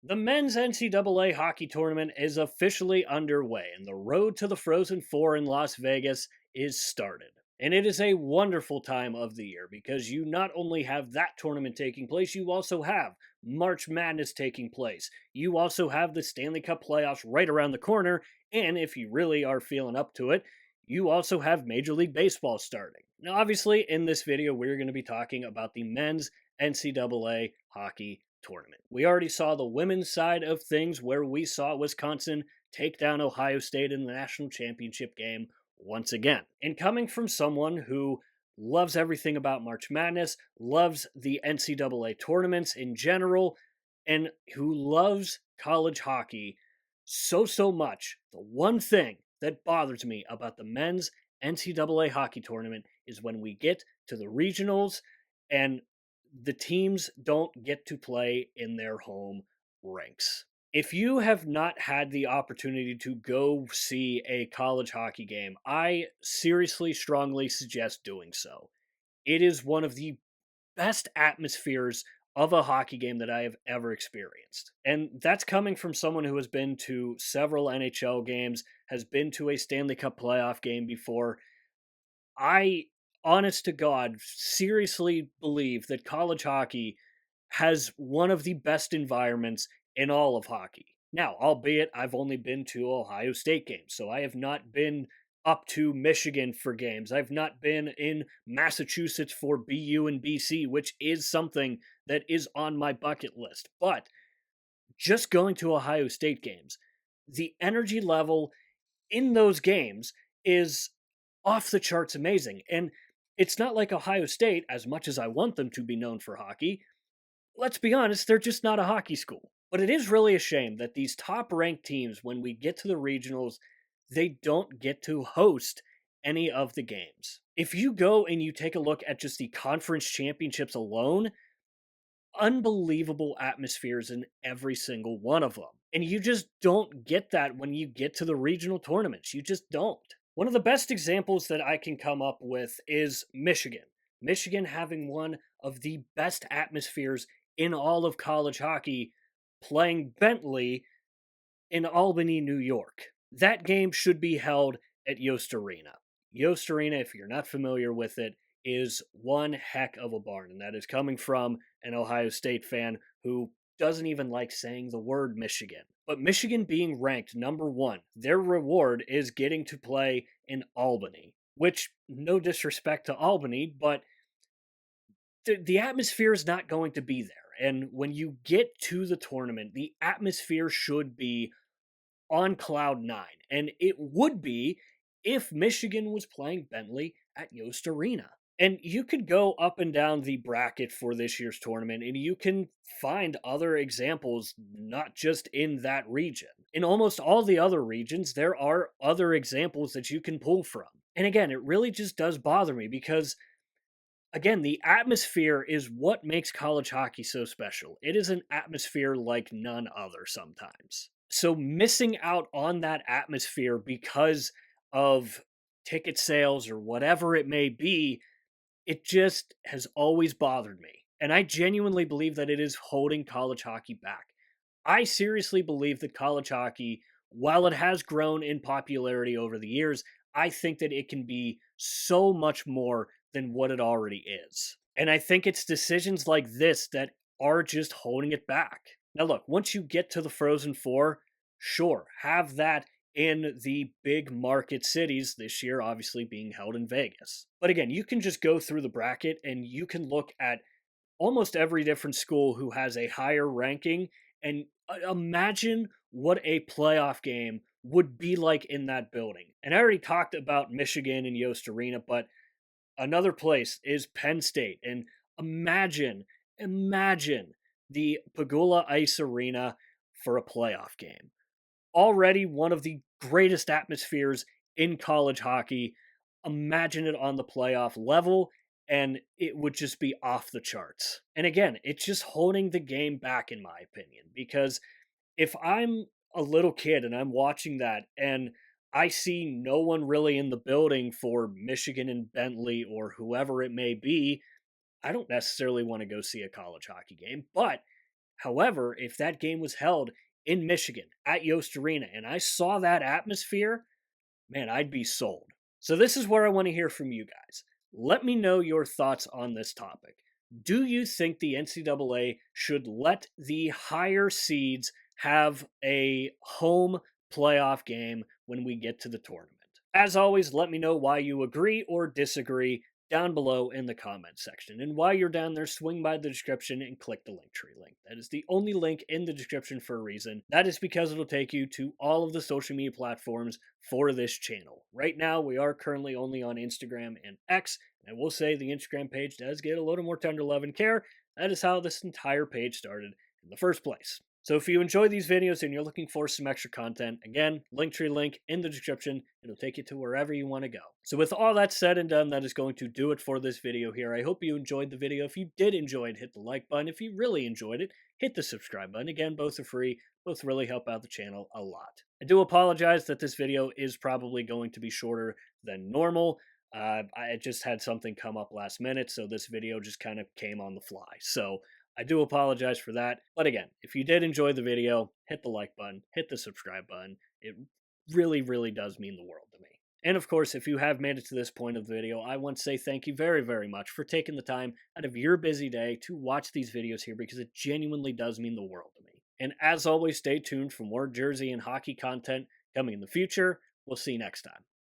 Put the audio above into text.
The men's NCAA hockey tournament is officially underway, and the road to the Frozen Four in Las Vegas is started. And it is a wonderful time of the year because you not only have that tournament taking place, you also have March Madness taking place. You also have the Stanley Cup playoffs right around the corner, and if you really are feeling up to it, you also have Major League Baseball starting. Now, obviously, in this video, we're going to be talking about the men's NCAA hockey tournament. We already saw the women's side of things where we saw Wisconsin take down Ohio State in the national championship game once again. And coming from someone who loves everything about March Madness, loves the NCAA tournaments in general, and who loves college hockey so much, the one thing that bothers me about the men's NCAA hockey tournament is when we get to the regionals and the teams don't get to play in their home rinks. If you have not had the opportunity to go see a college hockey game, I seriously strongly suggest doing so. It is one of the best atmospheres of a hockey game that I have ever experienced. And that's coming from someone who has been to several NHL games, has been to a Stanley Cup playoff game before. I, honest to God, seriously believe that college hockey has one of the best environments in all of hockey. Now, albeit I've only been to Ohio State games, so I have not been up to Michigan for games. I've not been in Massachusetts for BU and BC, which is something that is on my bucket list. But just going to Ohio State games, the energy level in those games is off the charts amazing. And it's not like Ohio State, as much as I want them to be known for hockey, let's be honest, they're just not a hockey school. But it is really a shame that these top ranked teams, when we get to the regionals, they don't get to host any of the games. If you go and you take a look at just the conference championships alone, unbelievable atmospheres in every single one of them. And you just don't get that when you get to the regional tournaments. You just don't. One of the best examples that I can come up with is Michigan. Michigan having one of the best atmospheres in all of college hockey playing Bentley in Albany, New York. That game should be held at Yost Arena. Yost Arena, if you're not familiar with it, is one heck of a barn, and that is coming from an Ohio State fan who doesn't even like saying the word Michigan. But Michigan being ranked number one, their reward is getting to play in Albany, which, no disrespect to Albany, but the atmosphere is not going to be there. And when you get to the tournament, the atmosphere should be on cloud nine. And it would be if Michigan was playing Bentley at Yost Arena. And you could go up and down the bracket for this year's tournament, and you can find other examples, not just in that region. In almost all the other regions, there are other examples that you can pull from. And again, it really just does bother me because, again, the atmosphere is what makes college hockey so special. It is an atmosphere like none other sometimes. So missing out on that atmosphere because of ticket sales or whatever it may be, it just has always bothered me. And I genuinely believe that it is holding college hockey back. I seriously believe that college hockey, while it has grown in popularity over the years, I think that it can be so much more than what it already is. And I think it's decisions like this that are just holding it back. Now, look, once you get to the Frozen Four, sure, have that in the big market cities, this year obviously being held in Vegas. But again, you can just go through the bracket and you can look at almost every different school who has a higher ranking and imagine what a playoff game would be like in that building. And I already talked about Michigan and Yost Arena, but another place is Penn State. And imagine the Pagula Ice Arena for a playoff game. Already one of the greatest atmospheres in college hockey. Imagine it on the playoff level, and it would just be off the charts. And again, it's just holding the game back, in my opinion, because if I'm a little kid and I'm watching that and I see no one really in the building for Michigan and Bentley or whoever it may be, I don't necessarily want to go see a college hockey game. But However, if that game was held in Michigan at Yost Arena and I saw that atmosphere, man, I'd be sold. So, this is where I want to hear from you guys. Let me know your thoughts on this topic. Do you think the NCAA should let the higher seeds have a home playoff game when we get to the tournament? As always, let me know why you agree or disagree down below in the comments section. And while you're down there, swing by the description and click the Linktree link. That is the only link in the description for a reason. That is because it'll take you to all of the social media platforms for this channel. Right now, we are currently only on Instagram and X. And I will say the Instagram page does get a little more tender love and care. That is how this entire page started in the first place. So if you enjoy these videos and you're looking for some extra content, again, Linktree link in the description. It'll take you to wherever you want to go. So with all that said and done, that is going to do it for this video here. I hope you enjoyed the video. If you did enjoy it, hit the like button. If you really enjoyed it, hit the subscribe button. Again, both are free. Both really help out the channel a lot. I do apologize that this video is probably going to be shorter than normal. I just had something come up last minute, so this video just kind of came on the fly. So I do apologize for that. But again, if you did enjoy the video, hit the like button, hit the subscribe button. It really, really does mean the world to me. And of course, if you have made it to this point of the video, I want to say thank you very, very much for taking the time out of your busy day to watch these videos here because it genuinely does mean the world to me. And as always, stay tuned for more Jersey and hockey content coming in the future. We'll see you next time.